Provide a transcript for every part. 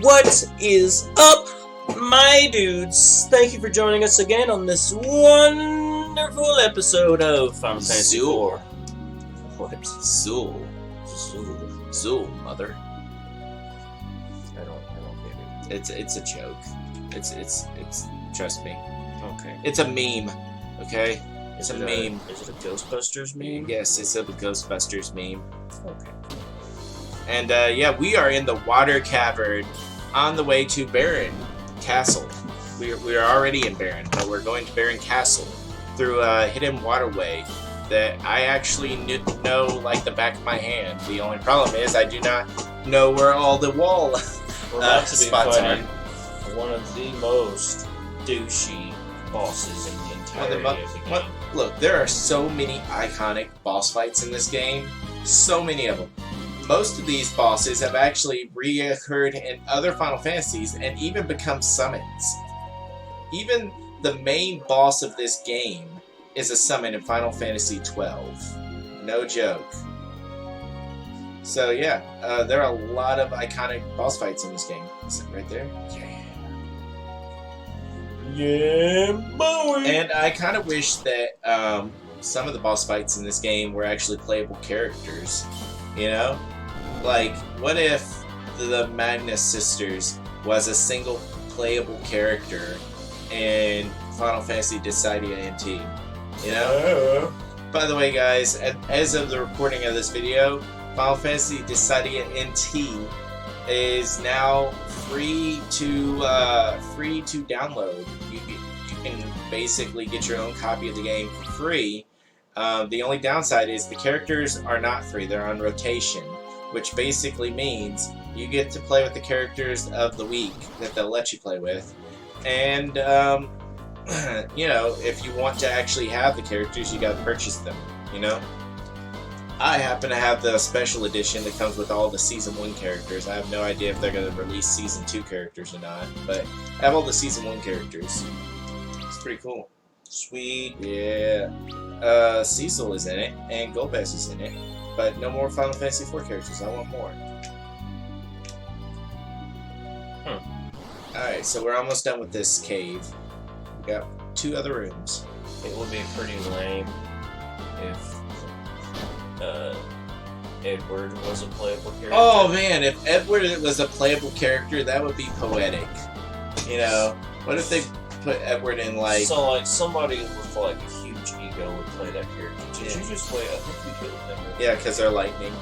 What is up, my dudes? Thank you for joining us again on this wonderful episode of Final Fantasy IV. What? Zool, mother. I don't get it. It's a joke. It's trust me. Okay. It's a meme. Okay? It's a meme. Is it a Ghostbusters meme? Yes, it's a Ghostbusters meme. Okay. And yeah, we are in the water cavern on the way to Baron Castle. We are already in Baron, but we're going to Baron Castle through a hidden waterway that I actually know like the back of my hand. The only problem is I do not know where all the wall We're about to be spots are. fighting one of the most douchey bosses in the entirety of the game. Look, there are so many iconic boss fights in this game. So many of them. Most of these bosses have actually reoccurred in other Final Fantasies and even become summons. Even the main boss of this game is a summon in Final Fantasy XII. No joke. So yeah, there are a lot of iconic boss fights in this game. Is it right there? Yeah, boy! And I kind of wish that some of the boss fights in this game were actually playable characters. You know? Like, what if the Magnus Sisters was a single playable character in Final Fantasy Dissidia NT? You know? By the way, guys, as of the recording of this video, Final Fantasy Dissidia NT is now free to download. You can basically get your own copy of the game for free. The only downside is the characters are not free; they're on rotation, which basically means you get to play with the characters of the week that they'll let you play with, and you know, if you want to actually have the characters, you got to purchase them. You know. I happen to have the special edition that comes with all the Season 1 characters. I have no idea if they're going to release Season 2 characters or not, but I have all the Season 1 characters. It's pretty cool. Sweet. Yeah. Cecil is in it, and Golbez is in it, but no more Final Fantasy IV characters. I want more. Alright, so we're almost done with this cave. We got 2 other rooms. It would be pretty lame if Edward was a playable character. Oh man, if Edward was a playable character, that would be poetic. You know, what if they put Edward in like... So like somebody with like a huge ego would play that character. Did you just wait? I think we killed him. Yeah, because they're lightning.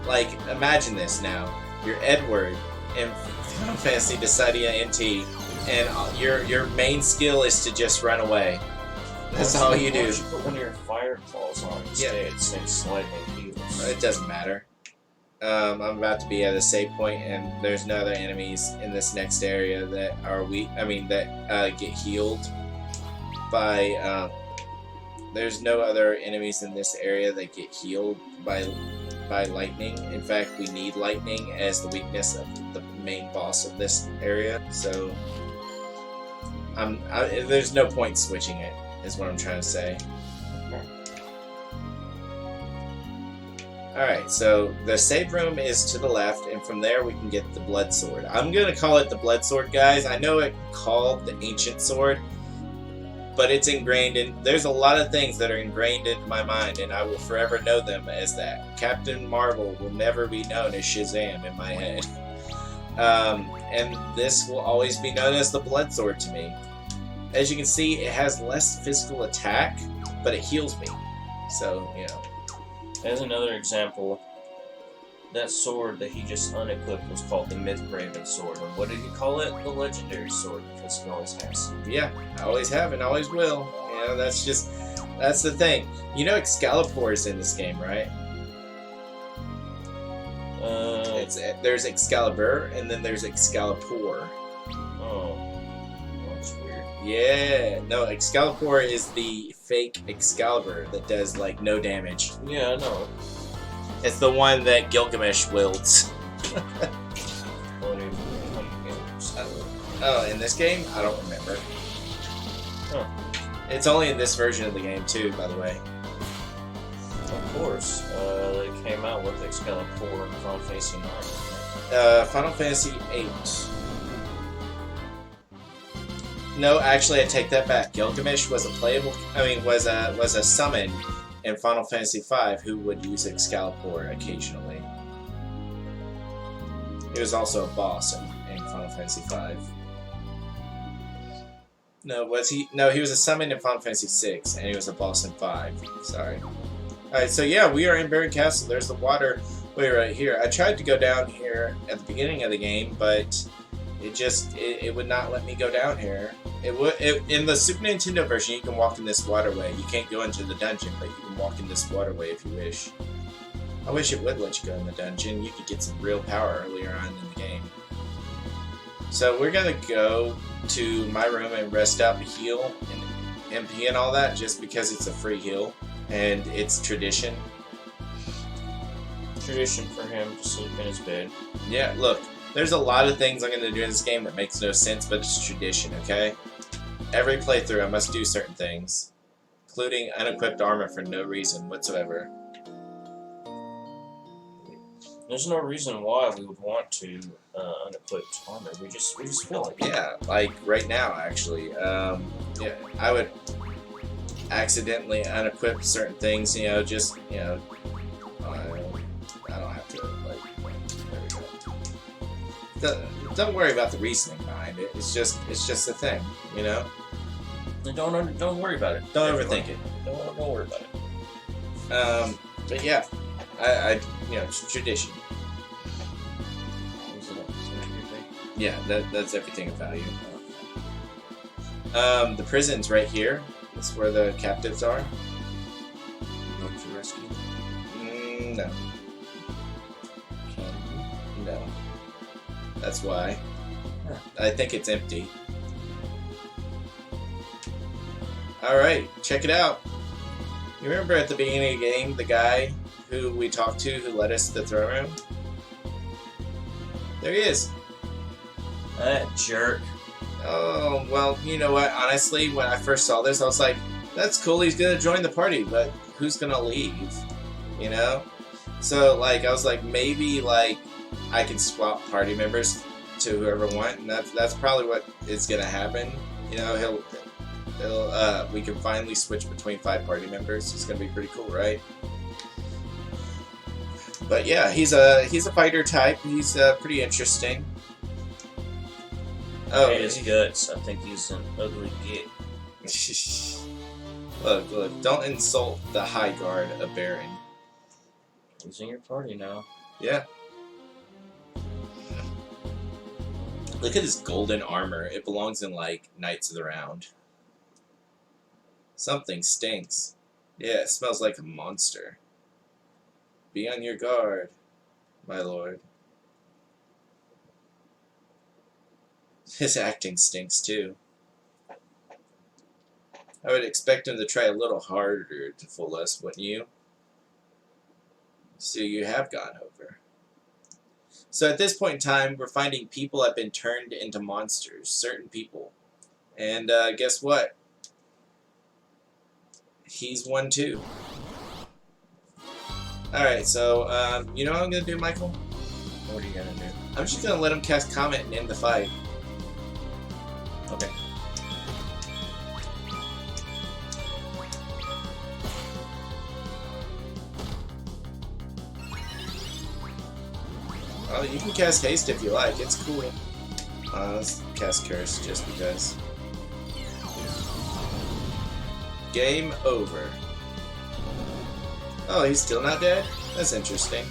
Like, imagine this now. You're Edward in Final Fantasy Dissidia NT, and your main skill is to just run away. That's all you do. Why don't you put one of your fire claws on instead, since lightning heals? It doesn't matter. I'm about to be at a save point, and there's no other enemies in this next area that are weak. I mean, that get healed by. There's no other enemies in this area that get healed by lightning. In fact, we need lightning as the weakness of the main boss of this area. So, there's no point switching it. Is what I'm trying to say. Alright, so the save room is to the left, and from there we can get the blood sword. I'm gonna call it the blood sword, guys. I know it's called the ancient sword, but it's ingrained in... There's a lot of things that are ingrained into my mind, and I will forever know them as that. Captain Marvel will never be known as Shazam in my head. And this will always be known as the blood sword to me. As you can see, it has less physical attack, but it heals me. So, you know. As another example, that sword that he just unequipped was called the Mythgraven sword. And what did he call it? The legendary sword, because he always has. Yeah, I always have and always will. You know, that's the thing. You know Excalibur is in this game, right? There's Excalibur, and then there's Excalibur. Oh. Yeah, no, Excalibur is the fake Excalibur that does, like, no damage. Yeah, I know. It's the one that Gilgamesh wields. Oh, in this game? I don't remember. Huh. It's only in this version of the game, too, by the way. course. They came out with Excalibur and Final Fantasy 9. Final Fantasy 8. No, actually, I take that back. Gilgamesh was a playable. Was a summon in Final Fantasy V who would use Excalibur occasionally. He was also a boss in Final Fantasy V. No, was he? No, he was a summon in Final Fantasy VI, and he was a boss in 5. Sorry. Alright, so yeah, we are in Baron Castle. There's the water way right here. I tried to go down here at the beginning of the game, but it would not let me go down here. In the Super Nintendo version, you can walk in this waterway. You can't go into the dungeon, but you can walk in this waterway if you wish. I wish it would let you go in the dungeon. You could get some real power earlier on in the game. So we're gonna go to my room and rest up, heal, and MP and all that, just because it's a free heal and it's tradition. Tradition for him to sleep in his bed. Yeah, look, there's a lot of things I'm gonna do in this game that makes no sense, but it's tradition, okay? Every playthrough I must do certain things, including unequipped armor for no reason whatsoever. There's no reason why we would want to unequipped armor. We just feel like it. Yeah, like right now, actually. Yeah, I would accidentally unequip certain things. You know, just I don't have to. Like, there we go. Don't worry about the reasoning behind it. It's just a thing. You know. And don't worry about it. Don't overthink it. Don't worry about it. But yeah. I it's tradition. Yeah, that's everything of value. The prison's right here. That's where the captives are. Going to rescue them? No. No. That's why. Huh. I think it's empty. Alright, check it out. You remember at the beginning of the game, the guy who we talked to who led us to the throne room? There he is. That jerk. Oh, well, you know what? Honestly, when I first saw this, I was like, that's cool, he's gonna join the party, but who's gonna leave? You know? So, like, I was like, maybe, like, I can swap party members to whoever I want, and that's probably what is gonna happen. You know, we can finally switch between 5 party members. It's gonna be pretty cool, right? But yeah, he's a fighter type. He's pretty interesting. Oh, Hey, his guts. I think he's an ugly git. Look! Don't insult the High Guard of Baron. He's in your party now. Yeah. Look at his golden armor. It belongs in like Knights of the Round. Something stinks. Yeah, it smells like a monster. Be on your guard, my lord. His acting stinks too. I would expect him to try a little harder to fool us, wouldn't you? So you have gone over. So at this point in time, we're finding people have been turned into monsters. Certain people. And guess what? He's one too. Alright, so, you know what I'm going to do, Michael? What are you gonna do? I'm just going to let him cast Comet and end the fight. Okay. Well, you can cast Haste if you like. It's cool. Let's cast Curse just because. Game over. Oh, he's still not dead? That's interesting.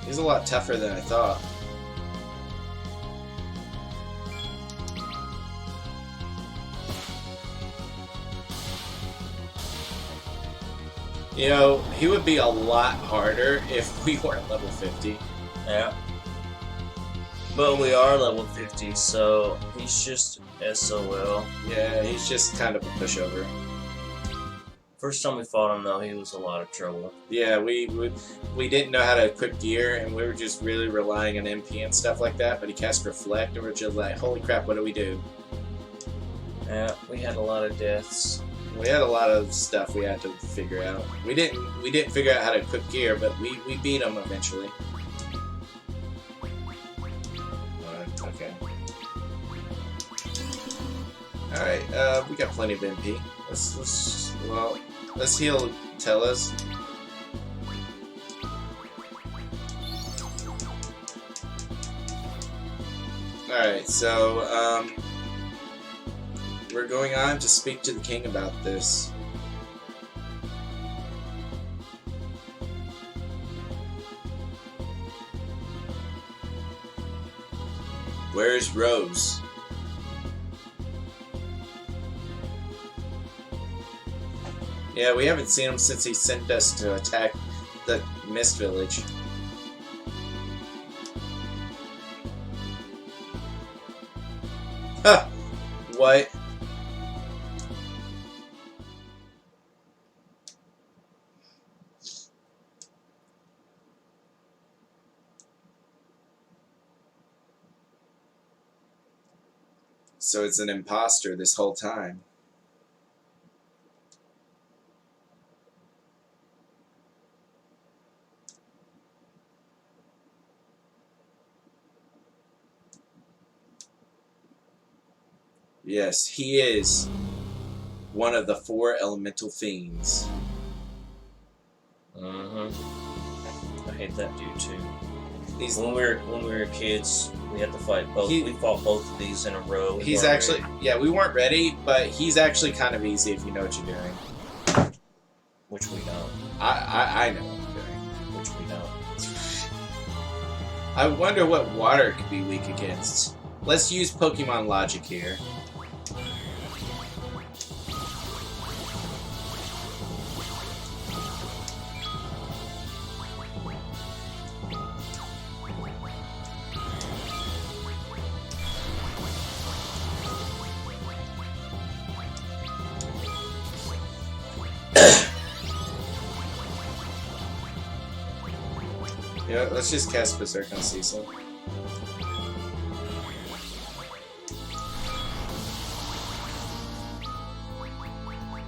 He's a lot tougher than I thought. You know, he would be a lot harder if we weren't level 50. Yeah. But we are level 50, so he's just SOL. Yeah, he's just kind of a pushover. First time we fought him, though, he was a lot of trouble. Yeah, we didn't know how to equip gear, and we were just really relying on MP and stuff like that. But he cast Reflect, and we're just like, holy crap, what do we do? Yeah, we had a lot of deaths. We had a lot of stuff we had to figure out. We didn't figure out how to equip gear, but we beat him eventually. Okay. All right, we got plenty of MP. Let's heal Tellus. Alright, so, we're going on to speak to the king about this. Where's Rose? Yeah, we haven't seen him since he sent us to attack the Mist Village. Huh! What? So it's an imposter this whole time. Yes, he is one of the 4 elemental fiends. I hate that dude too. When we were kids, we had to fight both. We fought both of these in a row. He's actually, yeah, we weren't ready, but he's actually kind of easy if you know what you're doing. Which we don't. I know what I'm doing. Which we don't. I wonder what water could be weak against. Let's use Pokemon logic here. Yeah, let's just cast Berserk on Cecil.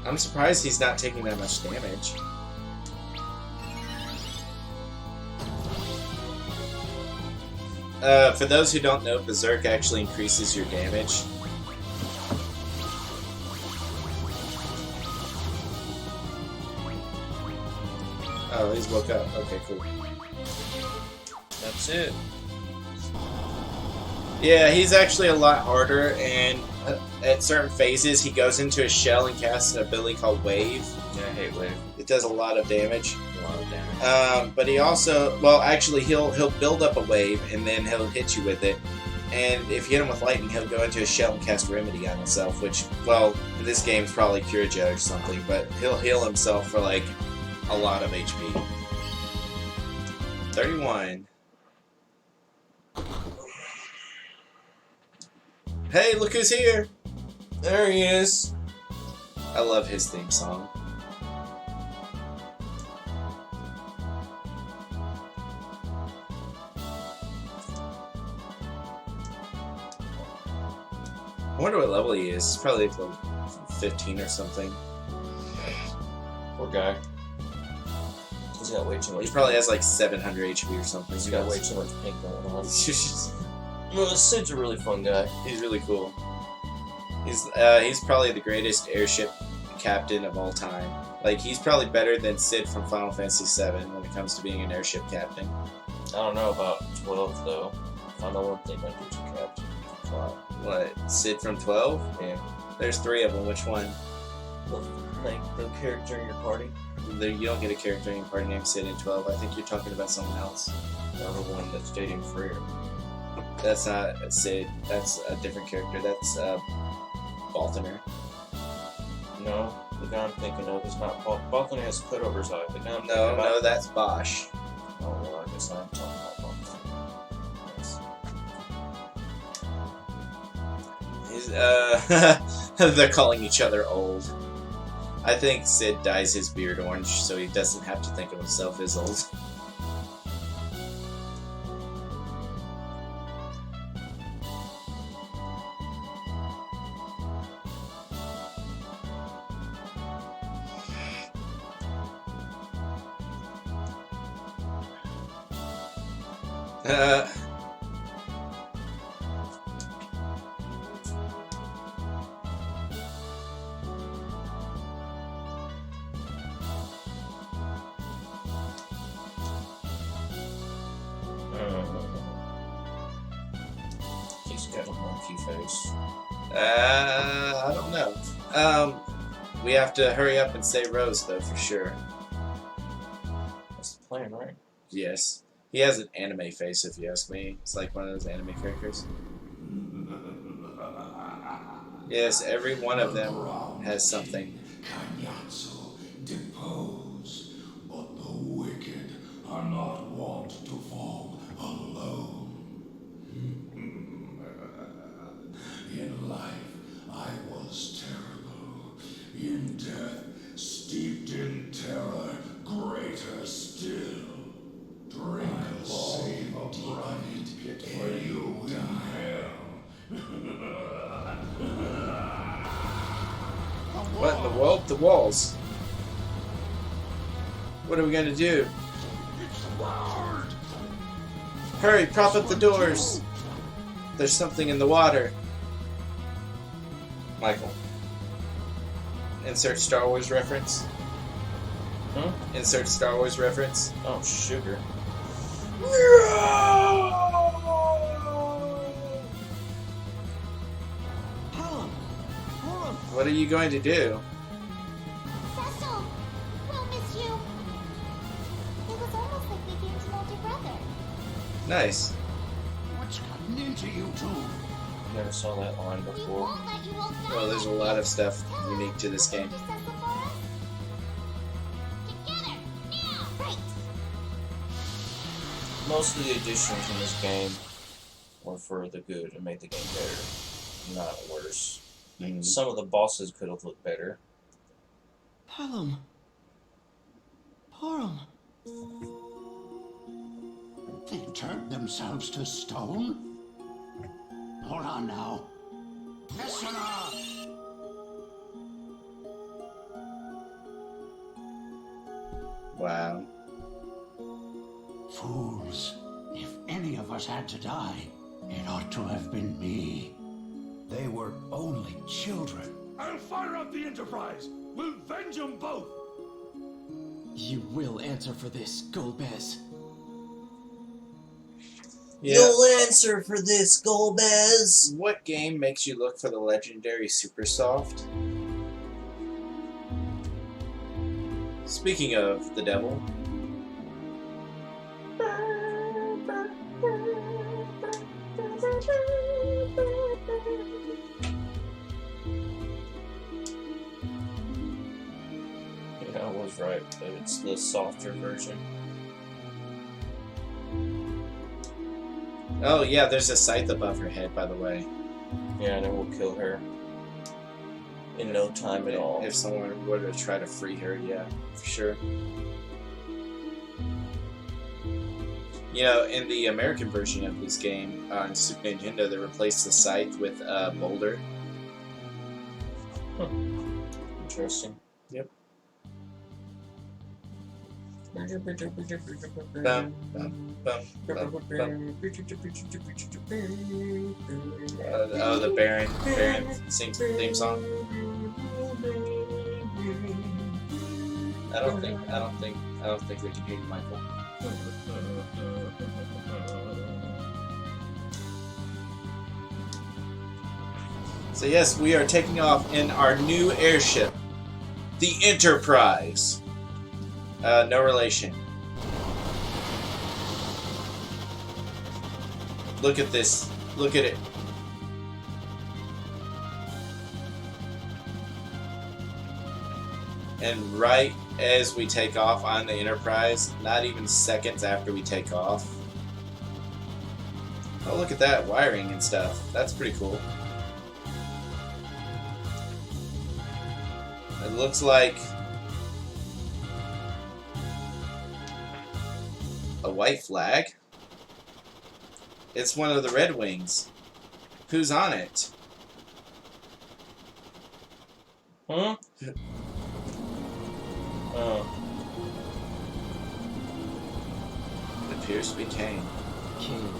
I'm surprised he's not taking that much damage. For those who don't know, Berserk actually increases your damage. Oh, he's woke up. Okay, cool. That's it. Yeah, he's actually a lot harder, and at certain phases, he goes into a shell and casts an ability called Wave. Yeah, I hate Wave. It does a lot of damage. A lot of damage. But he also, well, actually, he'll build up a wave, and then he'll hit you with it. And if you hit him with lightning, he'll go into a shell and cast Remedy on himself, which, well, in this game's probably Curaja or something, but he'll heal himself for, like, a lot of HP. 31. Hey, look who's here! There he is. I love his theme song. I wonder what level he is. He's probably level 15 or something. Poor guy. He's got way too much. He probably has like 700 HP or something. He's got way too much pink going on. Well, Sid's a really fun guy. He's really cool. He's probably the greatest airship captain of all time. Like, he's probably better than Sid from Final Fantasy VII when it comes to being an airship captain. I don't know about 12 though. I know one thing about airship captain. What? Sid from 12? Yeah. There's 3 of them. Which one? Like the character in your party. You don't get a character in your party named Sid in 12. I think you're talking about someone else. The other one that's dating Freer. That's not Sid. That's a different character. That's Balthaner. No, the guy I'm thinking of is not Paul. Balthaner has a cut over his eye. The guy I'm thinking about. No, that's Bosch. Oh, well, I guess I'm talking about Balthaner. Yes. He's, they're calling each other old. I think Sid dyes his beard orange so he doesn't have to think of himself as old. He's got a monkey face. I don't know. We have to hurry up and say Rose, though, for sure. That's the plan, right? Yes. He has an anime face, if you ask me. It's like one of those anime characters. Yes, every one of them has something. Kanyatsu depose, but the wicked are not wont to fall alone. In life, I was terrible. In death, steeped in terror, greater still. Drink a save deep pit where you in hell. What in the world? The walls. What are we gonna do? Hurry, prop up the doors. There's something in the water. Michael. Insert Star Wars reference. Huh? Insert Star Wars reference. Oh, sugar. What are you going to do? Cecil, we'll miss you. It was almost like we came to know your brother. Nice. What's gotten into you two? Never saw that line We before. won't let you all die. Well, there's a lot of stuff Tell us, unique to this game. Cecil for us. Together, now, right. Most of the additions in this game were for the good and made the game better, not worse. Some of the bosses could have looked better. Pelham. Porum. They turned themselves to stone? Hold on now. Listener! Wow. Fools. If any of us had to die, it ought to have been me. They were only children. I'll fire up the Enterprise! We'll venge them both! You will answer for this, Golbez. Yeah. You'll answer for this, Golbez! What game makes you look for the legendary Super Soft? Speaking of the devil. Yeah, I was right, but it's the softer version. Oh yeah, there's a scythe above her head, by the way. Yeah, and it will kill her in no time at all. If someone were to try to free her, yeah, for sure. You know, in the American version of this game on Super Nintendo, they replaced the scythe with a boulder. Interesting. Yep. Bum, Bum, bum, bum, bum, bum. Oh, the Baron sings the theme song. I don't think we can hear you, Michael. So yes, we are taking off in our new airship, the Enterprise. No relation. Look at this. Look at it. And right as we take off on the Enterprise, not even seconds after we take off. Oh, look at that wiring and stuff. That's pretty cool. It looks like a white flag. It's one of the Red Wings. Who's on it? Hmm? Oh. It appears to be Kane. King.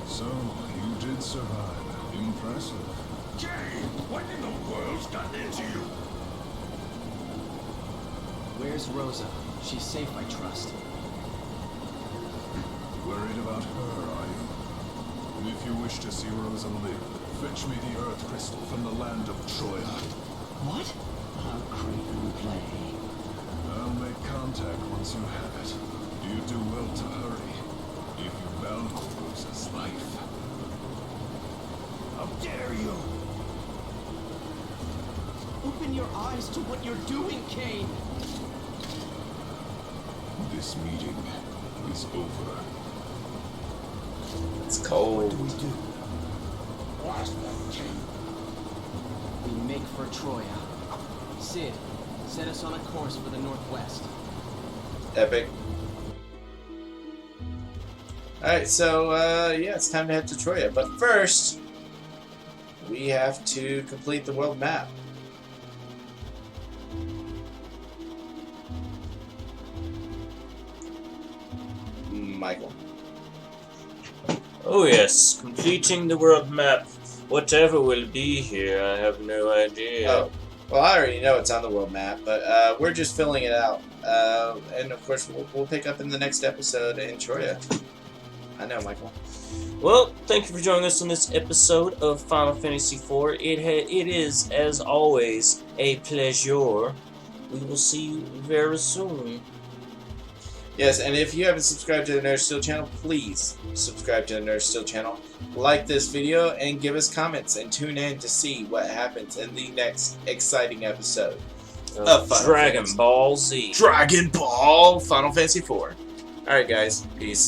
So, you did survive. Impressive. Jay, what in the world's gotten into you? Where's Rosa? She's safe, I trust. Worried about her, are you? If you wish to see Rosa live, fetch me the Earth Crystal from the land of Troya. What? How creepy play. I'll make contact once you have it. You do well to hurry, if you value Rosa's life. How dare you! Open your eyes to what you're doing, Kane! This meeting is over. It's cold. What do we do? We make for Troya. Sid, set us on a course for the northwest. Epic. Alright, so, yeah, it's time to head to Troya. But first, we have to complete the world map. Michael. Oh yes, completing the world map. Whatever will be here, I have no idea. Oh, well, I already know it's on the world map, but we're just filling it out. And of course, we'll pick up in the next episode in Troya. I know, Michael. Well, thank you for joining us on this episode of Final Fantasy IV. It is, as always, a pleasure. We will see you very soon. Yes, and if you haven't subscribed to the Nerd Steel channel, please subscribe to the Nerd Steel channel. Like this video and give us comments and tune in to see what happens in the next exciting episode of Final Dragon Fantasy. Ball Z. Dragon Ball Final Fantasy IV. Alright guys, peace.